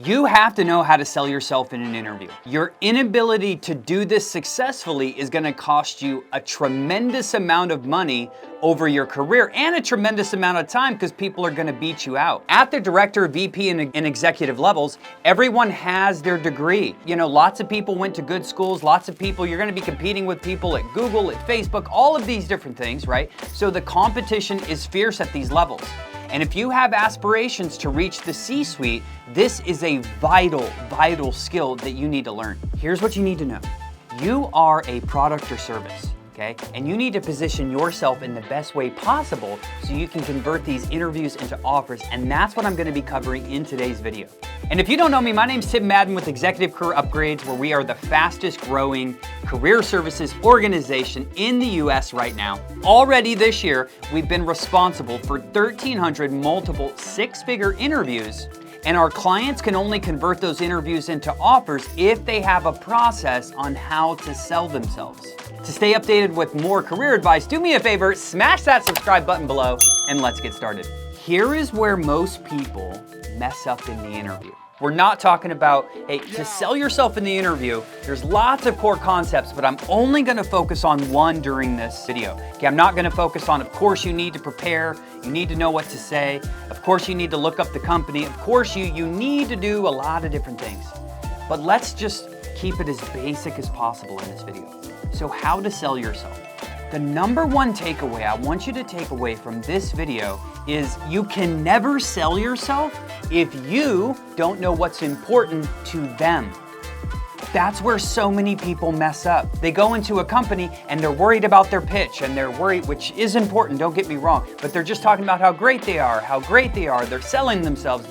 You have to know how to sell yourself in an interview. Your inability to do this successfully is going to cost you a tremendous amount of money over your career and a tremendous amount of time because people are going to beat you out. At the director, VP, and executive levels, everyone has their degree. You know, lots of people went to good schools, lots of people, you're going to be competing with people at Google, at Facebook, all of these different things, right? So the competition is fierce at these levels. And if you have aspirations to reach the C-suite, this is a vital skill that you need to learn. Here's what you need to know. You are a product or service, okay? And you need to position yourself in the best way possible so you can convert these interviews into offers. And that's what I'm gonna be covering in today's video. And if you don't know me, my name's Tim Madden with Executive Career Upgrades, where we are the fastest growing career services organization in the US right now. Already this year, we've been responsible for 1,300 multiple six-figure interviews, and our clients can only convert those interviews into offers if they have a process on how to sell themselves. To stay updated with more career advice, do me a favor, smash that subscribe button below, and let's get started. Here is where most people mess up in the interview. We're not talking about, hey, to sell yourself in the interview, there's lots of core concepts, but I'm only gonna focus on one during this video. Okay, I'm not gonna focus on, of course you need to prepare, you need to know what to say, of course you need to look up the company, of course you need to do a lot of different things. But let's just keep it as basic as possible in this video. So how to sell yourself. The number one takeaway I want you to take away from this video is you can never sell yourself if you don't know what's important to them. That's where so many people mess up. They go into a company and they're worried about their pitch and they're worried, which is important, don't get me wrong, but they're just talking about how great they are, They're selling themselves,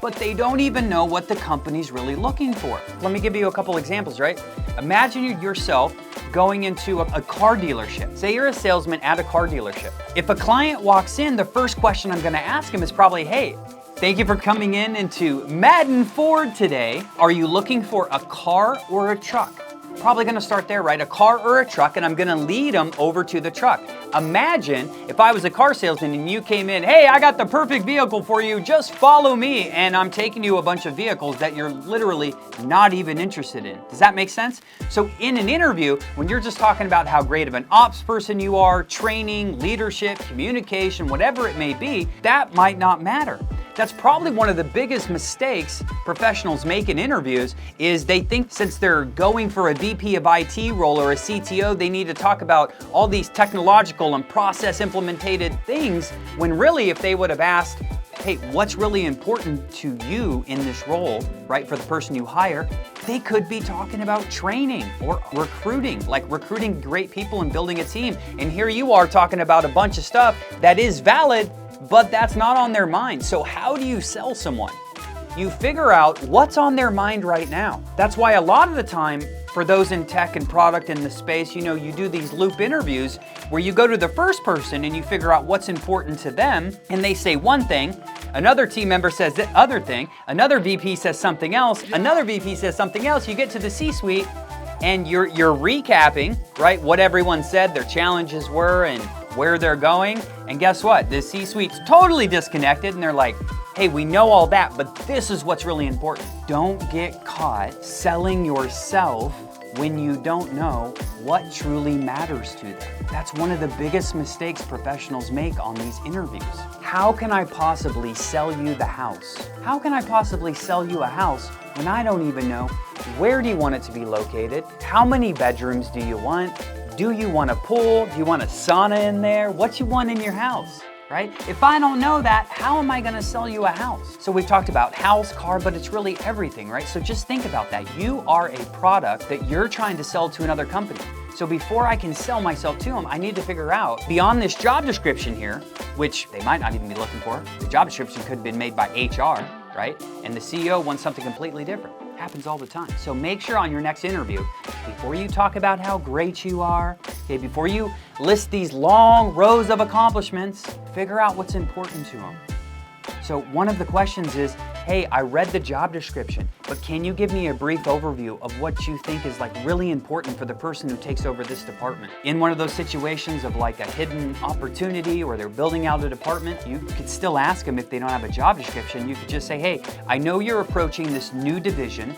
but they don't even know what the company's really looking for. Let me give you a couple examples, right? Imagine yourself going into a car dealership. Say you're a salesman at a car dealership. If a client walks in, the first question I'm gonna ask him is probably, hey, thank you for coming into Madden Ford today. Are you looking for a car or a truck? Probably gonna start there, right? A car or a truck, and I'm gonna lead them over to the truck. Imagine if I was a car salesman and you came in, hey, I got the perfect vehicle for you, just follow me, and I'm taking you a bunch of vehicles that you're literally not even interested in. Does that make sense? So in an interview, when you're just talking about how great of an ops person you are, training, leadership, communication, whatever it may be, that might not matter. That's probably one of the biggest mistakes professionals make in interviews is they think since they're going for a VP of IT role or a CTO, they need to talk about all these technological and process implemented things, when really if they would have asked, hey, what's really important to you in this role, right, for the person you hire, they could be talking about training or recruiting, like recruiting great people and building a team. And here you are talking about a bunch of stuff that is valid, but that's not on their mind. So how do you sell someone? You figure out what's on their mind right now. That's why a lot of the time, for those in tech and product in the space, you know, you do these loop interviews where you go to the first person and you figure out what's important to them, and they say one thing, another team member says the other thing, another VP says something else, another VP says something else, you get to the C-suite and you're recapping, right, what everyone said, their challenges were and where they're going, and guess what? The C-suite's totally disconnected and they're like, hey, we know all that, but this is what's really important. Don't get caught selling yourself when you don't know what truly matters to them. That's one of the biggest mistakes professionals make on these interviews. How can I possibly sell you the house? How can I possibly sell you a house when I don't even know where do you want it to be located? How many bedrooms do you want? Do you want a pool? Do you want a sauna in there? What you want in your house, right? If I don't know that, how am I gonna sell you a house? So we've talked about house, car, but it's really everything, right? So just think about that. You are a product that you're trying to sell to another company. So before I can sell myself to them, I need to figure out, beyond this job description here, which they might not even be looking for, the job description could have been made by HR, right? And the CEO wants something completely different. Happens all the time. So make sure on your next interview, before you talk about how great you are, okay, before you list these long rows of accomplishments, figure out what's important to them. So one of the questions is, hey, I read the job description, but can you give me a brief overview of what you think is like really important for the person who takes over this department? In one of those situations of like a hidden opportunity or they're building out a department, you could still ask them if they don't have a job description. You could just say, hey, I know you're approaching this new division.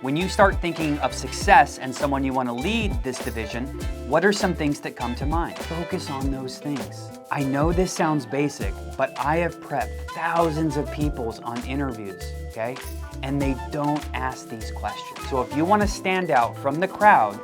When you start thinking of success and someone you want to lead this division, what are some things that come to mind? Focus on those things. I know this sounds basic, but I have prepped thousands of people on interviews, okay? And they don't ask these questions. So if you want to stand out from the crowd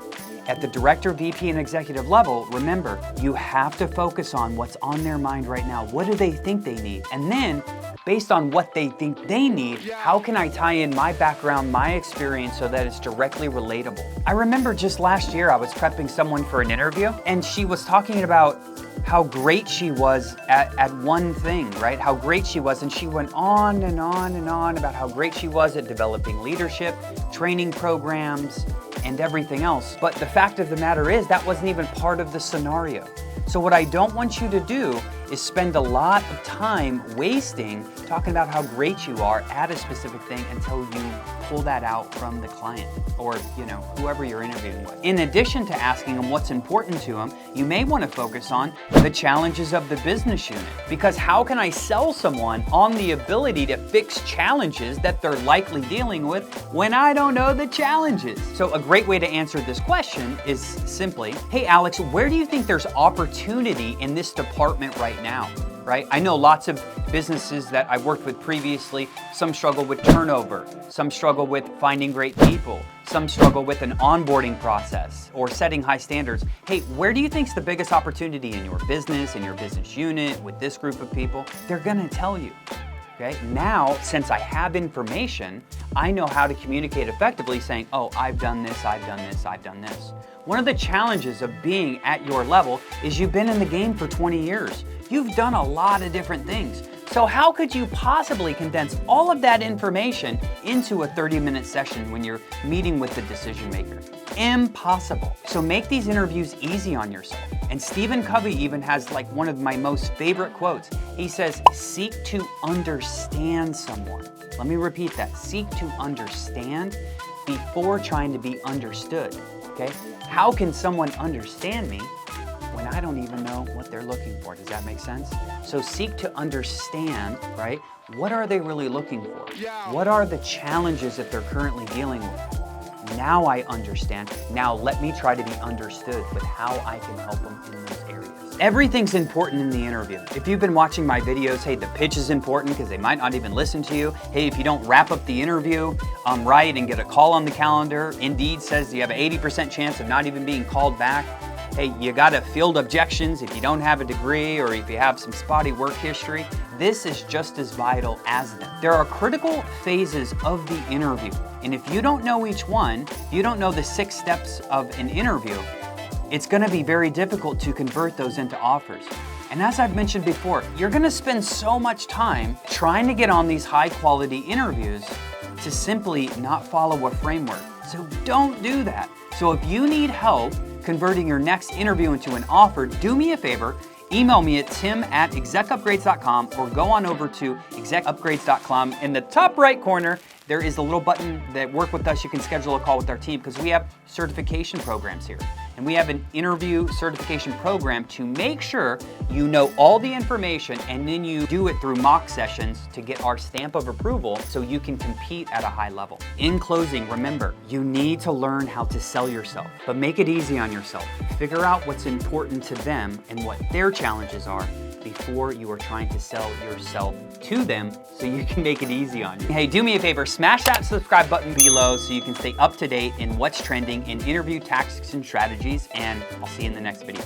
at the director, VP, and executive level, remember, you have to focus on what's on their mind right now. What do they think they need? And then, based on what they think they need, how can I tie in my background, my experience, so that it's directly relatable? I remember just last year, I was prepping someone for an interview, and she was talking about how great she was at one thing, right? How great she was, and she went on and on and on about how great she was at developing leadership, training programs, and everything else. But the fact of the matter is that wasn't even part of the scenario. So what I don't want you to do is spend a lot of time wasting talking about how great you are at a specific thing until you pull that out from the client or, whoever you're interviewing with. In addition to asking them what's important to them, you may want to focus on the challenges of the business unit. Because how can I sell someone on the ability to fix challenges that they're likely dealing with when I don't know the challenges? So a great way to answer this question is simply, hey Alex, where do you think there's opportunity in this department right now? Right? I know lots of businesses that I've worked with previously, some struggle with turnover, some struggle with finding great people, some struggle with an onboarding process or setting high standards. Hey, where do you think's the biggest opportunity in your business, in your business unit, with this group of people? They're gonna tell you. Okay? Now, since I have information, I know how to communicate effectively saying, oh, I've done this, I've done this, I've done this. One of the challenges of being at your level is you've been in the game for 20 years. You've done a lot of different things. So how could you possibly condense all of that information into a 30-minute session when you're meeting with the decision maker? Impossible. So make these interviews easy on yourself. And Stephen Covey even has like one of my most favorite quotes. He says, seek to understand someone. Let me repeat that. Seek to understand before trying to be understood. Okay? How can someone understand me when I don't even know what they're looking for? Does that make sense? So seek to understand, right? What are they really looking for? What are the challenges that they're currently dealing with? Now I understand. Now let me try to be understood with how I can help them in those areas. Everything's important in the interview. If you've been watching my videos, hey, the pitch is important because they might not even listen to you. Hey, if you don't wrap up the interview right and get a call on the calendar, Indeed says you have an 80% chance of not even being called back. Hey, you gotta field objections if you don't have a degree or if you have some spotty work history. This is just as vital as them. There are critical phases of the interview. And if you don't know each one, if you don't know the 6 steps of an interview, it's gonna be very difficult to convert those into offers. And as I've mentioned before, you're gonna spend so much time trying to get on these high quality interviews to simply not follow a framework. So don't do that. So if you need help converting your next interview into an offer, do me a favor, email me at tim@execupgrades.com or go on over to execupgrades.com. In the top right corner, there is a little button that work with us. You can schedule a call with our team because we have certification programs here. And we have an interview certification program to make sure you know all the information and then you do it through mock sessions to get our stamp of approval so you can compete at a high level. In closing, remember, you need to learn how to sell yourself, but make it easy on yourself. Figure out what's important to them and what their challenges are before you are trying to sell yourself to them so you can make it easy on you. Hey, do me a favor, smash that subscribe button below so you can stay up to date in what's trending in interview tactics and strategies, and I'll see you in the next video.